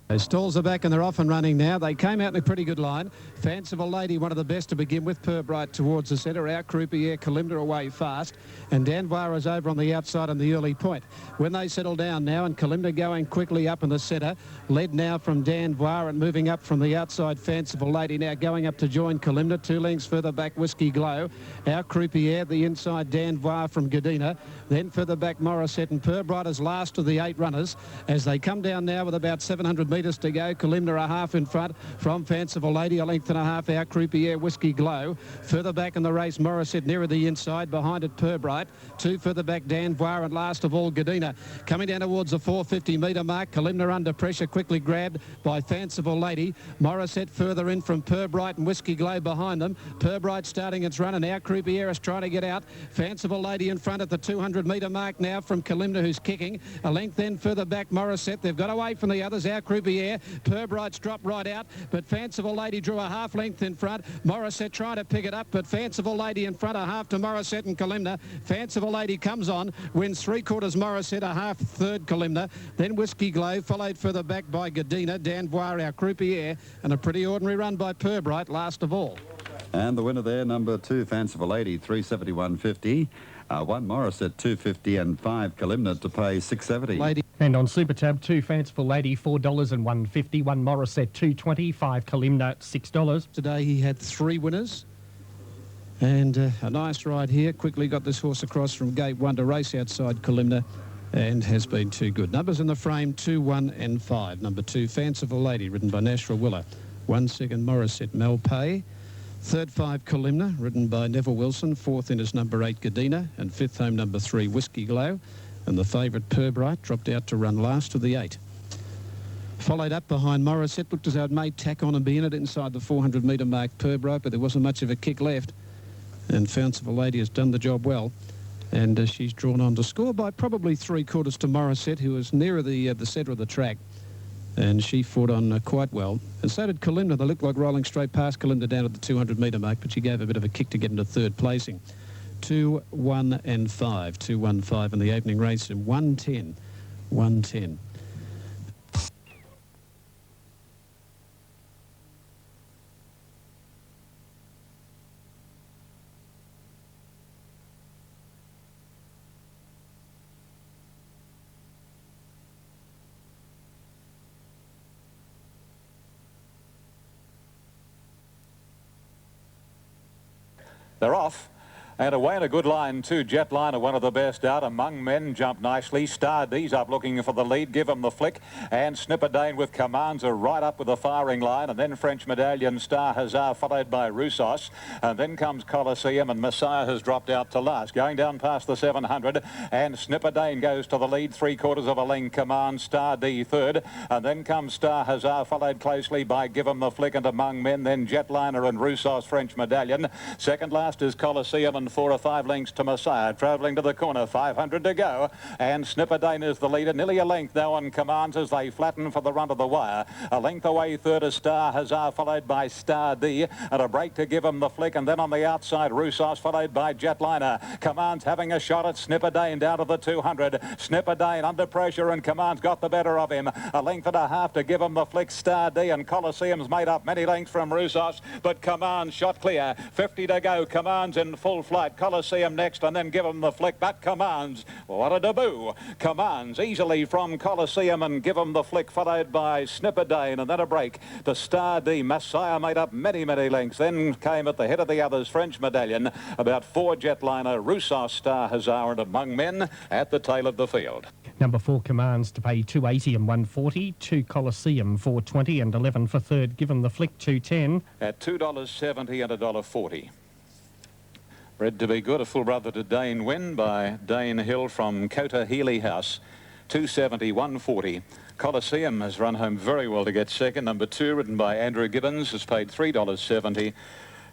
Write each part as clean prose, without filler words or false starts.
Those stalls are back and they're off and running now. They came out in a pretty good line. Fanciful Lady, one of the best to begin with. Purbright towards the centre. Our Croupier, Kalimda away fast. And Danvar is over on the outside on the early point. When they settle down now, and Kalimda going quickly up in the centre. Led now from Danvar and moving up from the outside. Fanciful Lady now going up to join Kalimda. 2 lengths further back, Whiskey Glow. Our Croupier, the inside Danvar from Gadina. Then further back, Morissette and Purbright as last of the 8 runners. As they come down now with about 700 metres to go. Kalimda a half in front from Fanciful Lady, a length and a half out. Croupier, Whiskey Glow. Further back in the race, Morissette nearer the inside. Behind it, Purbright. 2 further back, Danvar, and last of all, Gadina. Coming down towards the 450 metre mark. Kalimda under pressure, quickly grabbed by Fanciful Lady. Morissette further in from Purbright and Whiskey Glow behind them. Purbright starting its run, and our Croupier is trying to get out. Fanciful Lady in front at the 200 metre mark now from Kalimda, who's kicking. A length then further back, Morissette. They've got away from the others. Our Croupier. Purbright's dropped right out, but Fanciful Lady drew a half length in front. Morissette trying to pick it up, but Fanciful Lady in front, a half to Morissette and Kalimda. Fanciful Lady comes on, wins 3/4 Morissette, a half third Kalimda. Then Whiskey Glow, followed further back by Gadina. Danvoir, our Croupier, and a pretty ordinary run by Purbright, last of all. And the winner there, number 2, Fanciful Lady, 371.50. 1 Morissette, 250, and 5 Kalimda to pay 670. Lady. And on Super Tab, 2 Fanciful Lady, $4 and 150. 1 Morissette, $2.20. 5 Kalimda, $6. Today he had 3 winners. And a nice ride here. Quickly got this horse across from gate 1 to race outside Kalimda, and has been too good. Numbers in the frame, 2, 1 and 5. Number 2, Fanciful Lady, ridden by Nashra Willer. 1 second, Morissette, Mel Pay. 3rd, 5, Kalimda, ridden by Neville Wilson. 4th in is number 8, Gadina. And 5th home, number 3, Whiskey Glow. And the favourite, Purbright, dropped out to run last of the 8. Followed up behind Morissette. Looked as though it may tack on and be in it inside the 400 metre mark, Purbright, but there wasn't much of a kick left. And Fanciful Lady has done the job well. And she's drawn on to score by probably 3/4 to Morissette, who was nearer the centre of the track. And she fought on quite well. And so did Kalimda. They looked like rolling straight past Kalimda down at the 200 metre mark, but she gave a bit of a kick to get into 3rd placing. 2, 1 and 5. 2, 1, 5 in the opening race, and 110. 110. They're off. And away in a good line too. Jetliner, one of the best out. Among Men jumped nicely. Star D's up looking for the lead. Give him the flick. And Snipperdane with Commands are right up with the firing line. And then French Medallion, Star Huzzah, followed by Roussos. And then comes Colosseum, and Messiah has dropped out to last. Going down past the 700. And Snipperdane goes to the lead. 3/4 of a length. Commands, Star D 3rd. And then comes Star Huzzah, followed closely by Give him the flick and Among Men. Then Jetliner and Roussos, French Medallion. Second last is Colosseum, and 4 or 5 lengths to Messiah. Travelling to the corner, 500 to go. And Snipperdane is the leader. Nearly a length now on Commands as they flatten for the run of the wire. A length away, 3rd is Star Huzzah, followed by Star D. And a break to Give him the flick. And then on the outside, Roussos, followed by Jetliner. Commands having a shot at Snipperdane down to the 200. Snipperdane under pressure, and Commands got the better of him. A length and a half to Give him the flick. Star D, and Colosseum's made up many lengths from Roussos, but Commands shot clear. 50 to go. Commands in full flight. Colosseum next, and then Give him the flick. But Commands, what a debut. Commands easily from Colosseum, and Give him the flick, followed by Snipperdane, and then a break to Star D. Messiah made up many lengths. Then came at the head of the others French Medallion, about 4 Jetliner, Roussos, Star Huzzah, and Among Men at the tail of the field. Number 4 Commands to pay 280 and 140. 2 Colosseum 420 and 11 for 3rd. Give him the flick 210 at $2.70 and $1.40. Bred to be good, a full brother to Dane Win by Dane Hill from Kota Healy House. 270, 140. Colosseum has run home very well to get second. Number 2, ridden by Andrew Gibbons, has paid $3.70.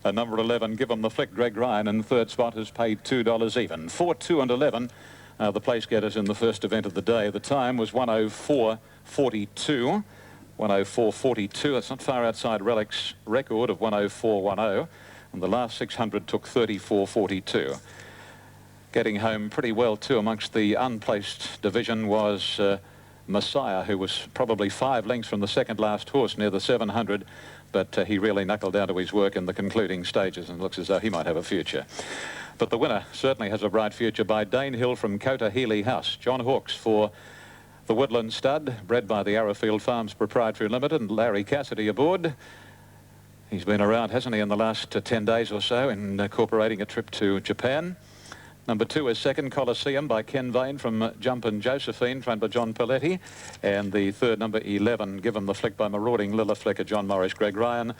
Number 11, Give him the flick, Greg Ryan, in 3rd spot, has paid $2 even. 4, 2 and 11. The place getters in the first event of the day. The time was 104.42. 104.42. It's not far outside Relic's record of 104.10. And the last 600 took 34.42. Getting home pretty well too amongst the unplaced division was Messiah, who was probably 5 lengths from the second last horse near the 700, but he really knuckled down to his work in the concluding stages and looks as though he might have a future. But the winner certainly has a bright future by Dane Hill from Kota Healy House. John Hawkes for the Woodland Stud, bred by the Arrowfield Farms Proprietary Limited, and Larry Cassidy aboard. He's been around, hasn't he, in the last 10 days or so, incorporating a trip to Japan. Number 2 is Second Coliseum by Ken Vane from Jumpin' Josephine, trained by John Pelletti. And the third, number 11, Given the Flick by Marauding Lilla Flicker, John Morris, Greg Ryan.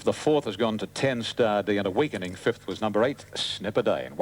The fourth has gone to 10 Star D, and a weakening fifth was number 8, Snipperdane.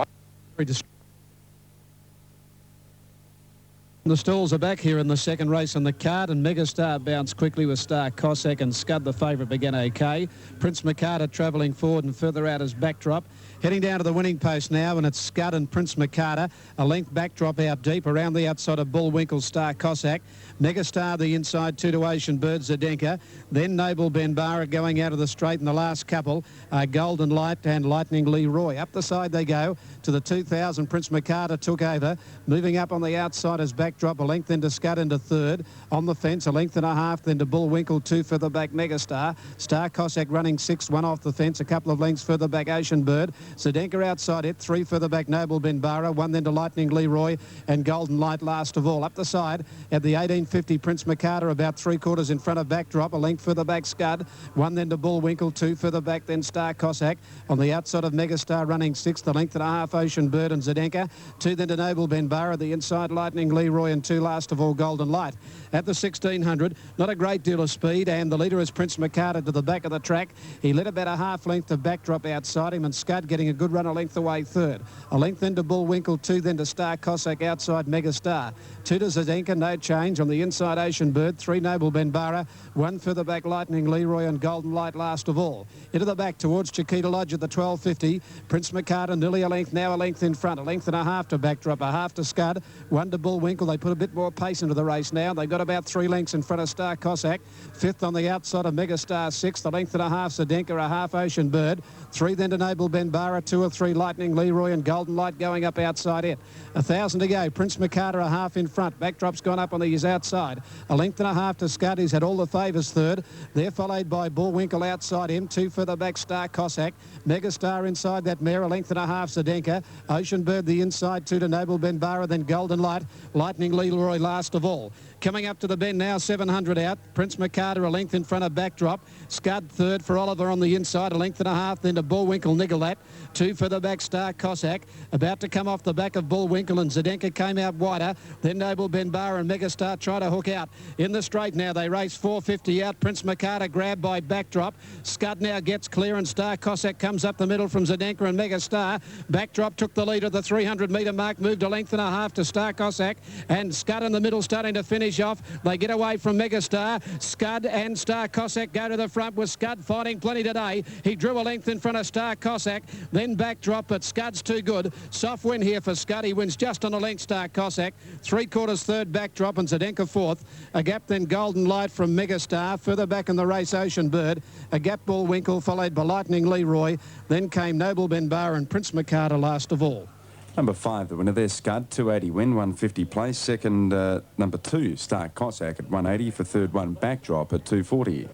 The stalls are back here in the second race on the card, and Megastar bounced quickly with Star Cossack, and Scud, the favourite, began okay. Prince Makata travelling forward and further out as backdrop. Heading down to the winning post now, and it's Scud and Prince Makata. A length backdrop out deep around the outside of Bullwinkle, Star Cossack. Megastar the inside, 2 to Ocean Bird, Zdenka. Then Noble Benbara going out of the straight in the last couple. Golden Light and Lightning Leroy. Up the side they go to the 2000. Prince Makata took over. Moving up on the outside as backdrop, a length into Scud into third. On the fence, a length and a half, then to Bullwinkle, 2 further back Megastar. Star Cossack running 6, 1 off the fence, a couple of lengths further back Ocean Bird. Zdenka outside it, 3 further back Noble Benbara, 1 then to Lightning Leroy, and Golden Light last of all. Up the side at the 1850, Prince Makata about 3/4 in front of backdrop, a length further back Scud, 1 then to Bullwinkle, 2 further back then Star Cossack. On the outside of Megastar running 6, the length and a half Ocean Bird and Zdenka, 2 then to Noble Benbara, the inside Lightning Leroy, and 2 last of all Golden Light. At the 1600, not a great deal of speed, and the leader is Prince Makata to the back of the track. He led about a half length of backdrop outside him, and Scud getting a good run a length away third. A length then to Bullwinkle, 2 then to Star Cossack outside Megastar. 2 to Zdenka, no change. On the inside Ocean Bird, 3 Noble Benbara, 1 further back Lightning Leroy, and Golden Light last of all. Into the back towards Chiquita Lodge at the 1250. Prince Makata nearly a length, now a length in front. A length and a half to backdrop, a half to Scud, 1 to Bullwinkle. They put a bit more pace into the race now. They've got about 3 lengths in front of Star Cossack. 5th on the outside of Megastar, 6th. A length and a half Zdenka, a half Ocean Bird. 3 then to Noble Benbara, 2 or 3 Lightning Leroy, and Golden Light going up outside it. 1,000 to go. Prince Makata a half in front. Backdrop's gone up on his outside. A length and a half to Scud. He's had all the favours third. They're followed by Bullwinkle outside him. 2 further back Star Cossack. Megastar inside that mare. A length and a half Zdenka. Ocean Bird the inside, 2 to Noble Benbara, then Golden Light. Lightning Leroy last of all. Coming up to the bend now, 700 out. Prince Makata a length in front of backdrop. Scud third for Oliver on the inside, a length and a half, then to Bullwinkle, niggle that. 2 further back Star Cossack. About to come off the back of Bullwinkle, and Zdenka came out wider. Then Noble Benbara and Megastar try to hook out. In the straight now, they race 450 out. Prince Makata grabbed by backdrop. Scud now gets clear, and Star Cossack comes up the middle from Zdenka and Megastar. Backdrop took the lead at the 300 metre mark, moved a length and a half to Star Cossack, and Scud in the middle starting to finish off. They get away from Megastar. Scud and Star Cossack go to the front, with Scud fighting plenty today. He drew a length in front of Star Cossack, then backdrop, but Scud's too good. Soft win here for Scud. He wins just on the length, Star Cossack. 3/4 third backdrop, and Zdenka fourth. A gap then Golden Light from Megastar. Further back in the race, Ocean Bird. A gap Bullwinkle, followed by Lightning Leroy. Then came Noble Benbara and Prince Makata last of all. Number 5, the winner there, Scud, 280 win, 150 place. Second, number 2, Star Cossack at 180 for third one, Backdrop at 240.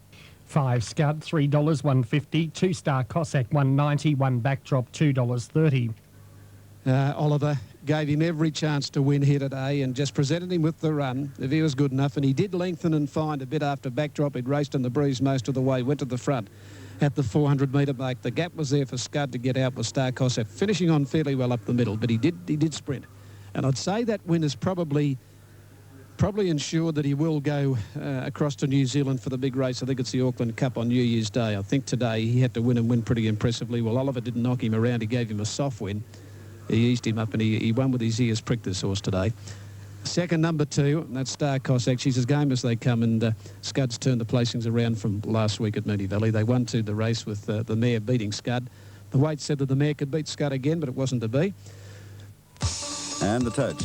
5 Scud, $3, 150. 2 Star Cossack, 190. 1 Backdrop, $2.30. Oliver gave him every chance to win here today and just presented him with the run if he was good enough, and he did lengthen and find a bit after backdrop. He'd raced in the breeze most of the way, went to the front at the 400 metre mark. The gap was there for Scud to get out with Star Cossack, finishing on fairly well up the middle, but he did sprint. And I'd say that win is probably ensured that he will go across to New Zealand for the big race. I think it's the Auckland Cup on New Year's Day. I think today he had to win and win pretty impressively. Well, Oliver didn't knock him around. He gave him a soft win. He eased him up, and he won with his ears pricked, this horse today. Second, number 2, that's Star Cossack. She's as game as they come, and Scud's turned the placings around from last week at Moonee Valley. They won to the race with the mare beating Scud. The weight said that the mare could beat Scud again, but it wasn't to be. And the touch.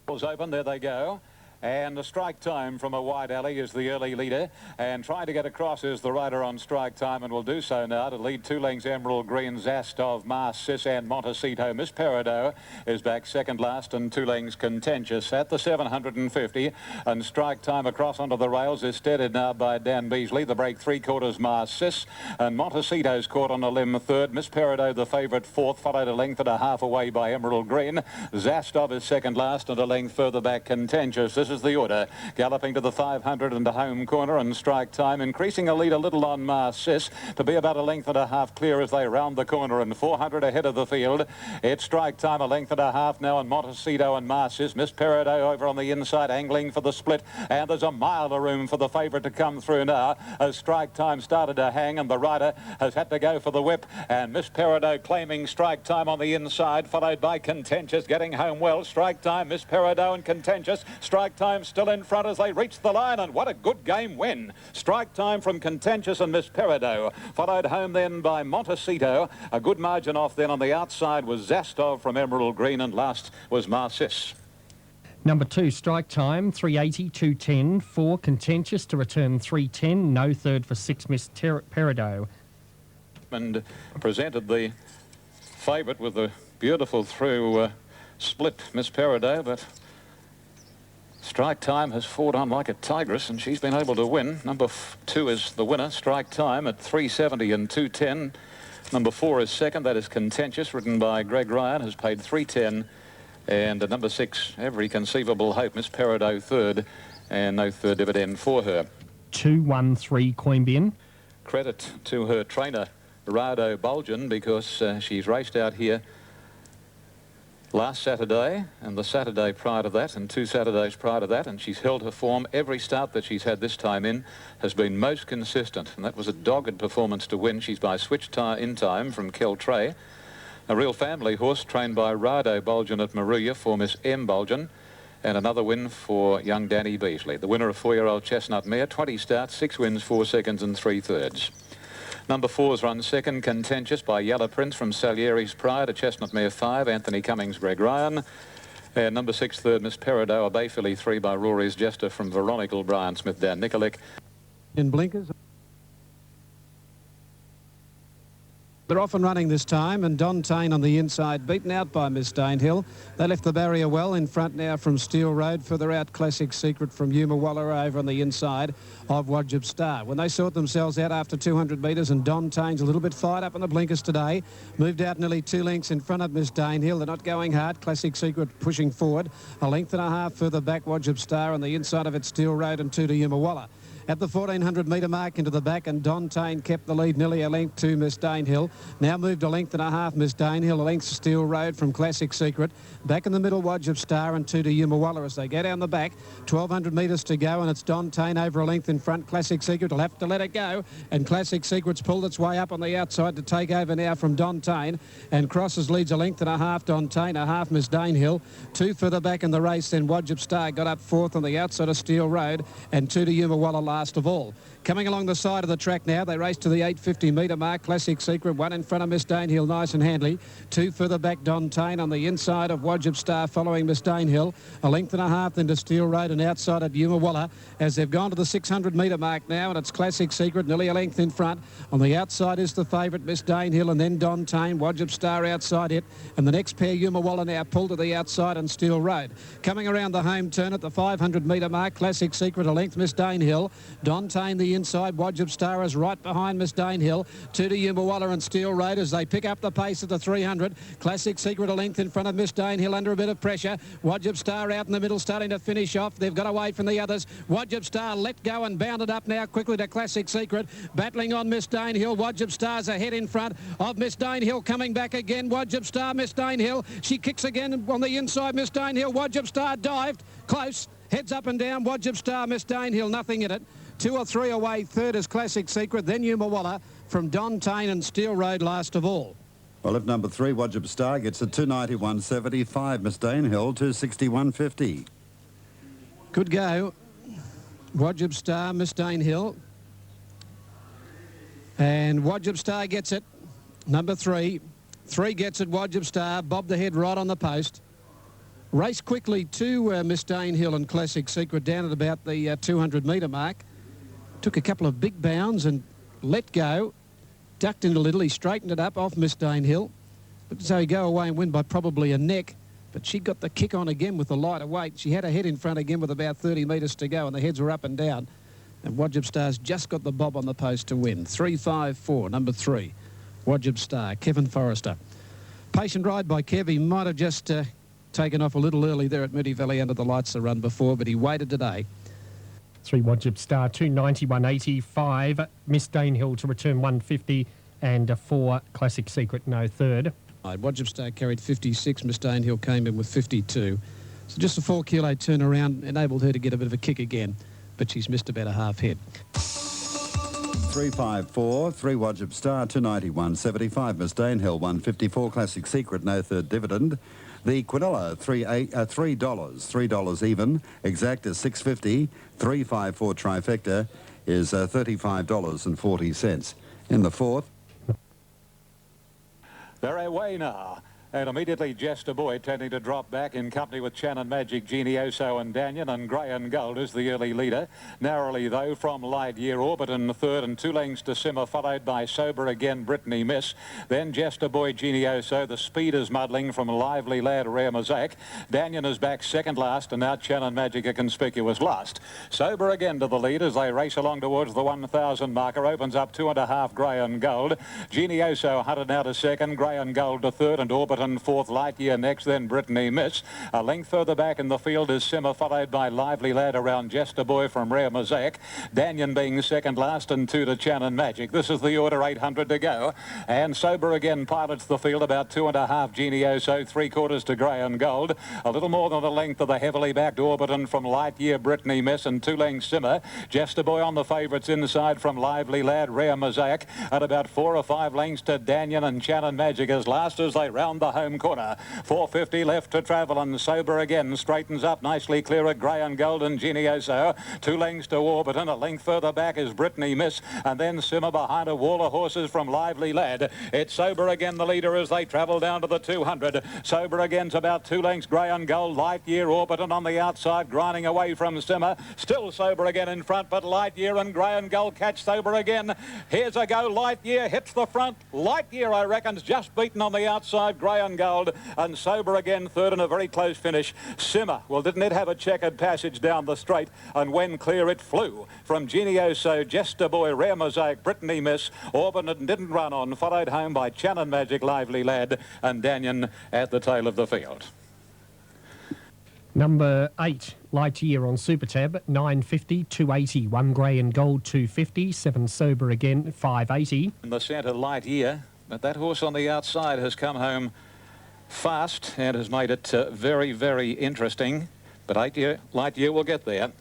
Open, there they go. And the Strike Time from a wide alley is the early leader. And trying to get across is the rider on Strike Time, and will do so now to lead 2 lengths Emerald Green, Zastov, Mars Sis and Montecito. Miss Peridot is back second last, and 2 lengths Contentious at the 750. And Strike Time across onto the rails is steadied now by Dan Beasley. The break 3/4 Mars Sis, and Montecito's caught on a limb third. Miss Peridot the favourite fourth, followed a length and a half away by Emerald Green. Zastov is second last, and a length further back Contentious. This is the order. Galloping to the 500 and a home corner, and Strike Time increasing a lead a little on Mars Sis to be about a length and a half clear as they round the corner, and 400 ahead of the field. It's Strike Time a length and a half now on Montecito and Mars Sis. Miss Peridot over on the inside angling for the split, and there's a mile of room for the favourite to come through now as Strike Time started to hang, and the rider has had to go for the whip, and Miss Peridot claiming Strike Time on the inside, followed by Contentious getting home well. Strike Time, Miss Peridot and Contentious. Strike Time still in front as they reach the line, and what a good game win. Strike Time from Contentious and Miss Peridot, followed home then by Montecito. A good margin off then on the outside was Zastov from Emerald Green, and last was Mars Sis. Number 2, Strike Time, 380, 210. 4, Contentious to return 310. No third for 6, Miss Peridot. And presented the favourite with the beautiful through split, Miss Peridot, but Strike Time has fought on like a tigress, and she's been able to win. Number 2 is the winner, Strike Time, at 370 and 210. Number 4 is second, that is Contentious, ridden by Greg Ryan, has paid 310. And at number 6, Every Conceivable Hope, Miss Peridot third, and no third dividend for her. 213 Queanbeyan. Credit to her trainer, Rado Bulgen, because she's raced out here last Saturday and the Saturday prior to that and 2 Saturdays prior to that, and she's held her form. Every start that she's had this time in has been most consistent, and that was a dogged performance to win. She's by switch in time from Keltray. A real family horse trained by Rado Bulgen at Maruya for Miss M. Bulgen, and another win for young Danny Beasley. The winner of 4-year-old Chestnut Mare, 20 starts, 6 wins, 4 seconds and 3/3. Number 4's run second, Contentious, by Yellow Prince from Salieri's Pride, a Chestnut Mare 5, Anthony Cummings, Greg Ryan. And number 6, third, Miss Peridot, a Bay Filly 3 by Rory's Jester from Veronical, Brian Smith, Dan Nikolic. In blinkers. They're off and running this time, and Don Tane on the inside, beaten out by Miss Danehill. They left the barrier well in front now from Steel Road. Further out, Classic Secret from Umawalla over on the inside of Wajib Star. When they sort themselves out after 200 metres, and Don Tane's a little bit fired up in the blinkers today, moved out nearly 2 lengths in front of Miss Danehill. They're not going hard. Classic Secret pushing forward. A length and a half further back, Wajib Star on the inside of it, Steel Road, and 2 to Umawalla. At the 1400 metre mark into the back, and Don Tane kept the lead nearly a length to Miss Danehill. Now moved a length and a half, Miss Danehill, a length to Steel Road from Classic Secret. Back in the middle, Wajib Star, and 2 to Umawalla as they go down the back. 1200 metres to go, and it's Don Tane over a length in front. Classic Secret will have to let it go, and Classic Secret's pulled its way up on the outside to take over now from Don Tane, and crosses leads a length and a half, Don Tane, a half Miss Danehill. 2 further back in the race, then Wajib Star got up 4th on the outside of Steel Road, and 2 to Umawalla last of all. Coming along the side of the track now, they race to the 850 metre mark. Classic Secret, 1 in front of Miss Danehill, nice and handily. 2 further back, Don Tane on the inside of Wajib Star, following Miss Danehill. A length and a half then to Steel Road, and outside at Umawalla as they've gone to the 600 metre mark now, and it's Classic Secret, nearly a length in front. On the outside is the favourite, Miss Danehill, and then Don Tane. Wajib Star outside it, and the next pair, Umawalla, now pulled to the outside on Steel Road. Coming around the home turn at the 500 metre mark, Classic Secret, a length, Miss Danehill. Don Tane the inside, Wajib Star is right behind Miss Danehill. 2 to Umawalla and Steel Road as they pick up the pace at the 300. Classic Secret a length in front of Miss Danehill under a bit of pressure. Wajib Star out in the middle, starting to finish off. They've got away from the others. Wajib Star let go and bounded up now quickly to Classic Secret. Battling on Miss Danehill. Wajib Star's ahead in front of Miss Danehill, coming back again. Wajib Star, Miss Danehill. She kicks again on the inside, Miss Danehill. Wajib Star dived. Close. Heads up and down. Wajib Star, Miss Danehill. Nothing in it. 2 or 3 away. Third is Classic Secret, then Umawalla from Don Tane and Steel Road last of all. Well, if number 3, Wajib Star, gets a 291.75, Miss Danehill, 261.50. Good go. Wajib Star, Miss Danehill. And Wajib Star gets it. Number 3. 3 gets it, Wajib Star. Bob the head right on the post. Race quickly to Miss Danehill and Classic Secret down at about the 200-metre mark. Took a couple of big bounds and let go. Ducked in a little. He straightened it up off Miss Danehill. But so he go away and win by probably a neck. But she got the kick on again with the lighter weight. She had her head in front again with about 30 metres to go, and the heads were up and down. And Wajib Star's just got the bob on the post to win. 3-5-4, number 3. Wajib Star, Kevin Forrester. Patient ride by Kev. He might have just taken off a little early there at Moody Valley under the lights the run before, but he waited today. 3 Wajib Star, 291.85. Miss Danehill to return 150, and 4 Classic Secret, no third. Wajib Star carried 56. Miss Danehill came in with 52. So just a 4 kilo turnaround enabled her to get a bit of a kick again, but she's missed about a half head. 3-5-4, 3 Wajib Star, 291.75. Miss Danehill, 154. Classic Secret, no third dividend. The Quinella, $3 even. Exact is $6.50. 3-5-4 trifecta is $35.40. In the fourth. They're away now. And immediately Jester Boy tending to drop back in company with Shannon Magic, Genioso and Danyon, and Grey and Gold is the early leader. Narrowly though from Light Year Orbit in third, and 2 lengths to Simmer, followed by Sober Again, Brittany Miss. Then Jester Boy, Genioso. The speed is muddling from Lively Lad, Rare Mosaic. Danyon is back second last, and now Shannon Magic a conspicuous last. Sober Again to the lead as they race along towards the 1,000 marker. Opens up 2.5 Grey and Gold. Genioso hunted now to second, Grey and Gold to third, and Orbit and fourth. Light Year next, then Brittany Miss. A length further back in the field is Simmer, followed by Lively Lad around Jester Boy from Rare Mosaic. Danyon being second last, and 2 to Shannon Magic. This is the order, 800 to go. And Sober Again pilots the field, about 2.5 Genioso, 3/4 to Grey and Gold. A little more than the length of the heavily backed Orbiton from Light Year, Brittany Miss, and 2 lengths Simmer. Jester Boy on the favourites inside from Lively Lad, Rare Mosaic, at about 4 or 5 lengths to Danyon and Shannon Magic as last as they round the home corner. 450 left to travel, and Sober Again straightens up nicely clear at Grey and Gold and Genioso. 2 lengths to Orbiton. A length further back is Brittany Miss, and then Simmer behind a wall of horses from Lively Lad. It's Sober Again the leader as they travel down to the 200. Sober Again's about 2 lengths Grey and Gold. Light Year Orbiton on the outside, grinding away from Simmer. Still Sober Again in front, but Light Year and Grey and Gold catch Sober Again. Here's a go. Light Year hits the front. Light Year, I reckon's just beaten on the outside, Grey and Gold. And Sober Again third in a very close finish. Simmer, well, didn't it have a checkered passage down the straight? And when clear, it flew from Genioso, Jester Boy, Rare Mosaic, Brittany Miss. Orbiton didn't run on, followed home by Shannon Magic, Lively Lad, and Danyon at the tail of the field. Number 8, Light Year on Super Tab, 950, 280. 1 Grey and Gold, 250. 7 Sober Again, 580. In the centre, Light Year, but that horse on the outside has come home fast and has made it very, very interesting. But Light Year will get there.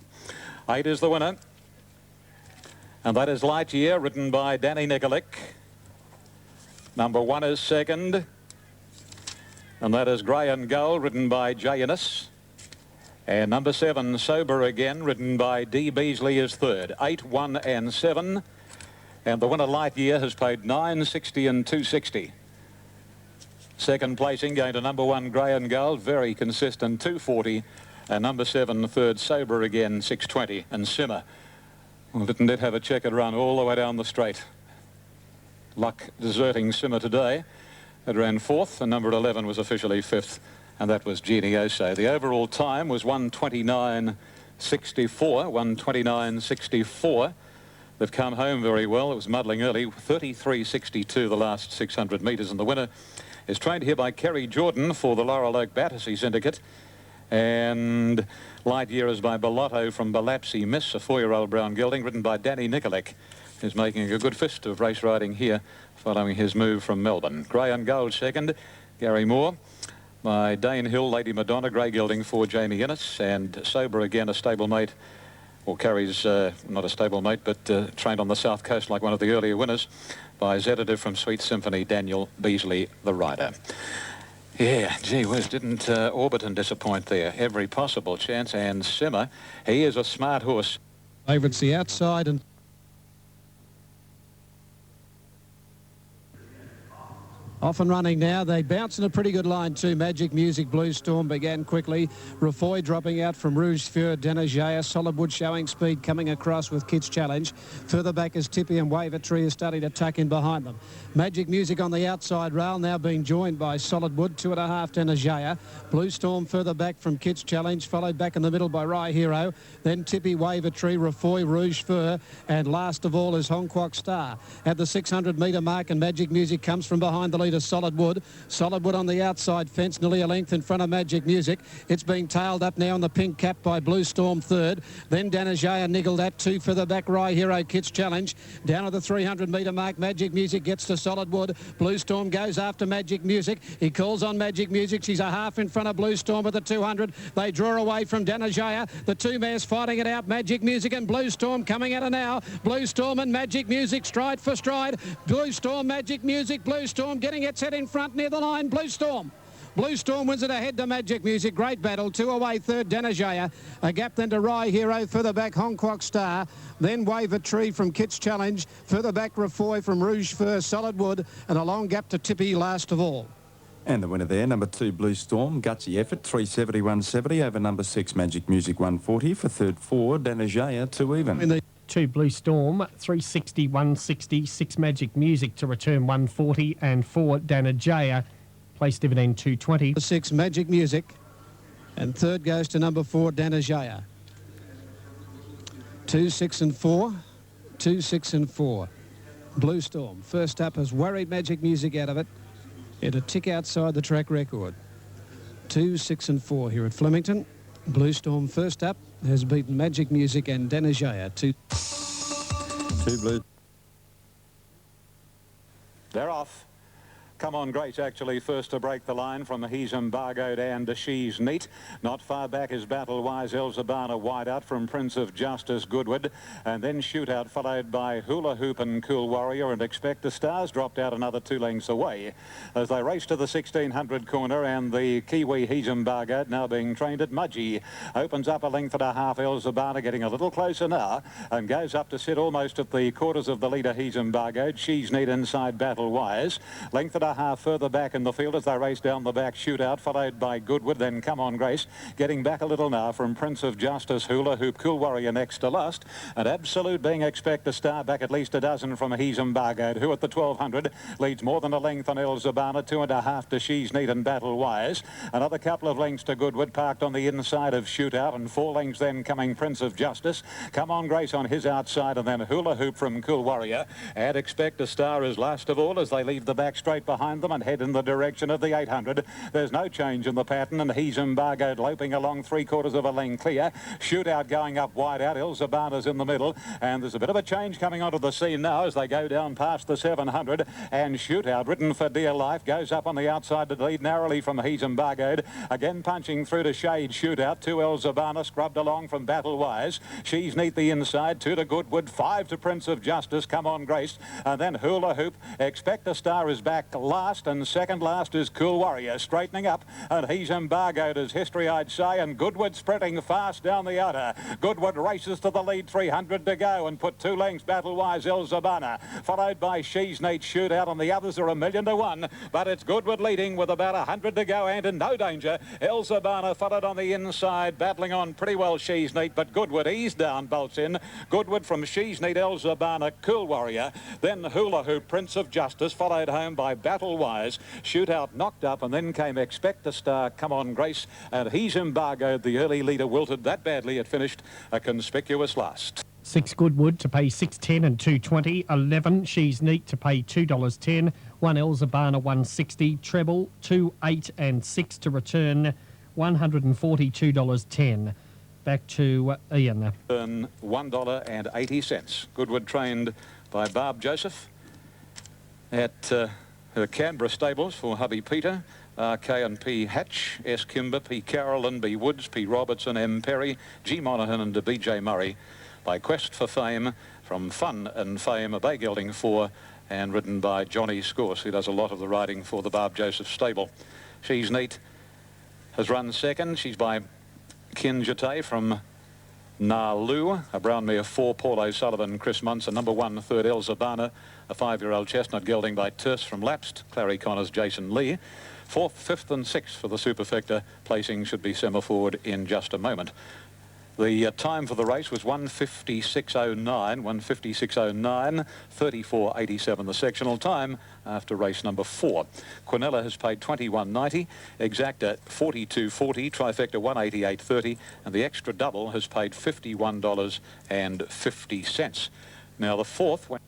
8 is the winner. And that is Light Year, ridden by Danny Nikolic. Number 1 is second. And that is Grey and Gold, ridden by Jayanus. And number 7, Sober Again, ridden by D. Beasley, is third. 8, 1 and 7. And the winner, Light Year, has paid $9.60 and $2.60. Second placing going to number 1, Grey and Gold, very consistent, $2.40. And number 7, third, Sober Again, $6.20. And Simmer, well, didn't it have a checkered run all the way down the straight? Luck deserting Simmer today. It ran 4th, and number 11 was officially 5th, and that was Genioso. The overall time was 1:29.64, 1:29.64. They've come home very well. It was muddling early, 33.62 the last 600 metres, and the winner is trained here by Kerry Jordan for the Laurel Oak Battersea Syndicate. And Light Year is by Bellotto from Balapsy Miss, a 4-year-old brown gelding, ridden by Danny Nikolic, who's making a good fist of race riding here following his move from Melbourne. Grey and Gold second, Gary Moore, by Danehill, Lady Madonna, grey gelding for Jamie Innes, and Sober Again, a stablemate, or carries, not a stablemate, but trained on the south coast like one of the earlier winners, by Zeditive from Sweet Symphony, Daniel Beasley, the rider. Yeah, gee whiz, didn't Orbiton disappoint there? Every possible chance, and Simmer, he is a smart horse. Favourites the outside, and Off and running now. They bounce in a pretty good line too. Magic Music, Blue Storm began quickly. Rafoy dropping out from Rosehill. Denajaya, Solidwood showing speed coming across with Kids Challenge. Further back is Tippy and Wavertree is starting to tuck in behind them. Magic Music on the outside rail now being joined by Solidwood, 2.5 Denajaya. Blue Storm further back from Kids Challenge, followed back in the middle by Rye Hero. Then Tippy, Wavertree, Rafoy, Rouge Fur, and last of all is Hong Kwok Star. At the 600 metre mark, and Magic Music comes from behind the leader Solidwood. Solidwood on the outside fence, nearly a length in front of Magic Music. It's being tailed up now in the pink cap by Blue Storm third. Then Denajaya niggled at two further back. Rye Hero, Kids Challenge. Down at the 300 metre mark, Magic Music gets to Solidwood. Blue Storm goes after Magic Music. He calls on Magic Music. She's a half in front of Blue Storm at the 200. They draw away from Denajaya. The two mares fighting it out. Magic Music and Blue Storm coming at her now. Blue Storm and Magic Music stride for stride. Blue Storm, Magic Music, Blue Storm getting its head in front near the line. Blue Storm. Blue Storm wins it ahead to Magic Music. Great battle. Two away, third Denajaya. A gap then to Rye Hero. Further back, Hong Kwok Star. Then Wavertree from Kids Challenge. Further back, Rafoy from Rouge Fur, Solidwood. And a long gap to Tippy last of all. And the winner there, number 2, Blue Storm, gutsy effort, 370-170 over number 6, Magic Music, 140 for third 4, Denajaya, 2 even. 2 Blue Storm, 360-160, 6 Magic Music to return 140, and 4 Denajaya, place dividend 220. 6 Magic Music, and third goes to number 4 Denajaya. 2, 6 and 4, 2, 6 and 4. Blue Storm first up has worried Magic Music out of it. It a tick outside the track record. 2, 6 and 4 here at Flemington. Blue Storm first up has beaten Magic Music and Denajaya. 2 Blue. They're off. Come on, Grace, actually first to break the line from He's Embargoed and She's Neat. Not far back is Battle Wise Elzabana wide out from Prince of Justice Goodwood. And then Shootout followed by Hula Hoop and Cool Warrior, and Expect the Stars dropped out another 2 lengths away as they race to the 1600 corner, and the Kiwi He's Embargoed now being trained at Mudgee. Opens up a length and a half. Elzabana getting a little closer now and goes up to sit almost at the quarters of the leader He's Embargoed. She's Neat inside Battle Wise. Length and a half further back in the field as they race down the back. Shootout followed by Goodwood, then Come On Grace getting back a little now from Prince of Justice, Hula Hoop, Cool Warrior next to last, and Absolute being Expect a Star back at least a dozen from He's Embargoed, who at the 1200 leads more than a length on Elzabana, 2.5 to She's Neat and Battle Wise. Another couple of lengths to Goodwood, parked on the inside of Shootout, and 4 lengths then coming Prince of Justice. Come On Grace on his outside, and then Hula Hoop from Cool Warrior, and Expect a Star is last of all as they leave the back straight behind them and head in the direction of the 800. There's no change in the pattern, and He's Embargoed loping along 3/4 of a length clear. Shootout going up wide out. Elzabana's in the middle, and there's a bit of a change coming onto the scene now as they go down past the 700, and Shootout, ridden for dear life, goes up on the outside to lead narrowly from He's Embargoed. Again punching through to shade Shootout. 2 Elzabana scrubbed along from Battle Wise. She's Neat the inside. 2 to Goodwood. 5 to Prince of Justice. Come On Grace, and then Hula Hoop. Expect a Star is back last, and second last is Cool Warrior straightening up, and He's Embargoed as history, I'd say, and Goodwood sprinting fast down the outer. Goodwood races to the lead, 300 to go, and put 2 lengths Battle Wise Elzabana, followed by She's Neat. Shootout, and the others are 1,000,000 to 1, but it's Goodwood leading with about 100 to go and in no danger. Elzabana followed on the inside, battling on pretty well She's Neat, but Goodwood eased down, bolts in. Goodwood from She's Neat, Elzabana, Cool Warrior, then Hula Hoop, Prince of Justice, followed home by Battle Wise. Shootout knocked up, and then came Expect a Star, Come On Grace, and He's Embargoed. The early leader wilted that badly it finished a conspicuous last. 6 Goodwood to pay $6.10 and $2.20. 11 She's Neat to pay $2.10. 1 Elzabana 160. Treble 2, 8 and 6 to return $142.10. Back to Ian. Earn $1.80. Goodwood trained by Barb Joseph at her Canberra stables for hubby Peter, K&P Hatch, S. Kimber, P. Carolyn, B. Woods, P. Robertson, M. Perry, G. Monaghan and B.J. Murray. By Quest for Fame from Fun and Fame, a bay gelding 4, and ridden by Johnny Scorse, who does a lot of the riding for the Barb Joseph stable. She's Neat has run second. She's by Ken Jete from Nalu, a brown mare 4, Paul O'Sullivan, Chris Munson, number 1, third Elzabana, a 5-year-old chestnut gelding by Terse from Lapsed, Clary Connors, Jason Lee. 4th, 5th and 6th for the Superfecta. Placing should be semaphore in just a moment. The time for the race was 1:56.09, 1:56.09, 34.87 the sectional time after race number 4. Quinella has paid 21.90, Exacta 42.40, Trifecta 188.30, and the extra double has paid $51.50. Now the 4th went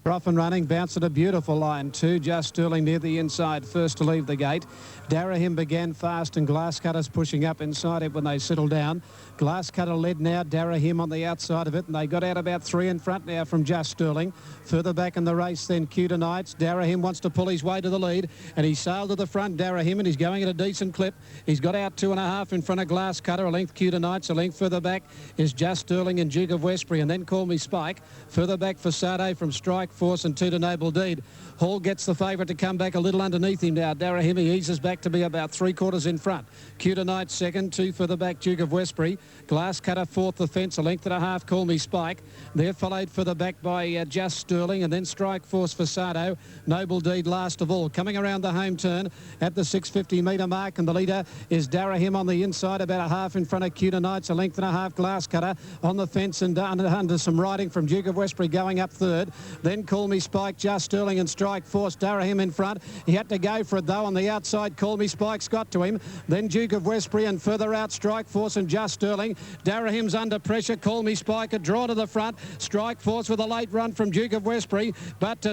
Off and running, bounce at a beautiful line too. Just Sterling near the inside, first to leave the gate. Darrahim began fast and Glasscutter's pushing up inside it when they settle down. Glasscutter led now, Darrahim on the outside of it, and they got out about 3 in front now from Just Sterling. Further back in the race then, Cuter Knights. Darrahim wants to pull his way to the lead, and he sailed to the front, Darrahim, and he's going at a decent clip. He's got out 2.5 in front of Glasscutter, a length Cuter Knights, a length further back is Just Sterling and Duke of Westbury, and then Call Me Spike. Further back for Sade from Strike Force and 2 to Noble Deed. Hall gets the favourite to come back a little underneath him now. Darrahim eases back to be about 3/4 in front. Cuter Knight second, 2 further back, Duke of Westbury. Glasscutter 4th, the fence, a length and a half, Call Me Spike. They're followed further back by Just Sterling, and then Strike Force for Sado. Noble Deed last of all. Coming around the home turn at the 650 metre mark, and the leader is Darrahim on the inside, about a half in front of Cuter Knights, a length and a half, Glasscutter on the fence, and under some riding from Duke of Westbury going up third. Then Call Me Spike, Just Sterling and Strike Force. Darrahim in front. He had to go for it though on the outside. Call Me Spike's got to him. Then Duke of Westbury, and further out Strike Force and Just Sterling. Darrahim's under pressure. Call Me Spike a draw to the front. Strike Force with a late run from Duke of Westbury, but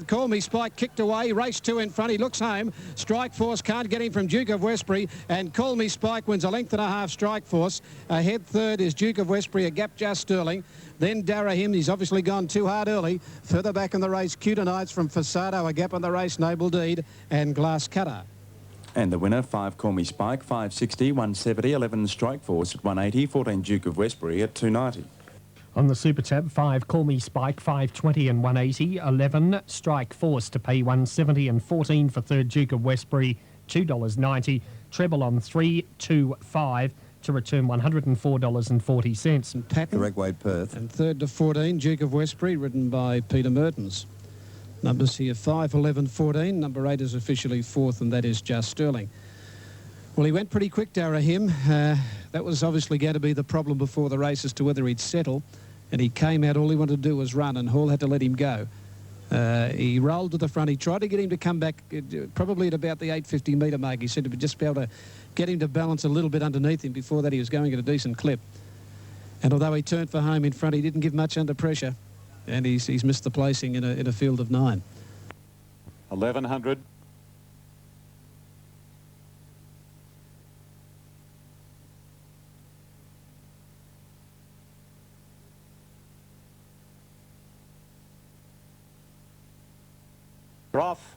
Call Me Spike kicked away. Race 2 in front. He looks home. Strike Force can't get him from Duke of Westbury, and Call Me Spike wins a length and a half. Strike Force ahead third is Duke of Westbury, a gap Just Sterling. Then Darrahim, he's obviously gone too hard early. Further back in the race, Cuter Knights from Fasado, a gap in the race, Noble Deed and Glasscutter. And the winner, 5 Call Me Spike, 560, 170, 11 Strike Force at 180, 14 Duke of Westbury at 290. On the Super Tab, 5 Call Me Spike, 520 and 180, 11 Strike Force to pay 170 and 14 for third Duke of Westbury, $2.90. Treble on 3, 2, 5 to return $104.40. And Patton, Correct weight Perth. and third to 14, Duke of Westbury, ridden by Peter Mertens. Numbers here 5, 11, 14. Number 8 is officially 4th, and that is Just Sterling. Well, he went pretty quick, Darrahim. That was obviously going to be the problem before the race as to whether he'd settle. And he came out, all he wanted to do was run, and Hall had to let him go. He rolled to the front. He tried to get him to come back probably at about the 850 metre mark. He said to just be able to get him to balance a little bit underneath him. Before that, he was going at a decent clip. And although he turned for home in front, he didn't give much under pressure. And he's missed the placing in a field of 9. 1100. Off.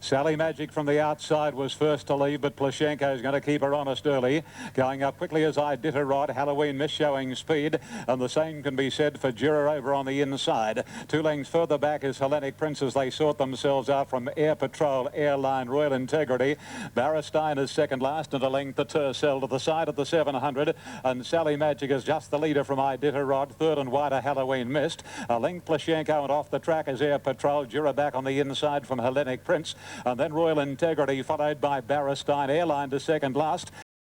Sally Magic from the outside was first to leave, but Plashenko is going to keep her honest early. Going up quickly as Iditarod. Halloween Miss showing speed, and the same can be said for Jura over on the inside. 2 lengths further back is Hellenic Prince as they sort themselves out from Air Patrol, Airline, Royal Integrity. Barrestein is second last, and a length the Tercel to the side of the 700. And Sally Magic is just the leader from Iditarod. Third and wider Halloween Mist. A length Plashenko, and off the track is Air Patrol. Jura back on the inside from Hellenic Prince. And then Royal Integrity, followed by Barrestein. Airline to second last.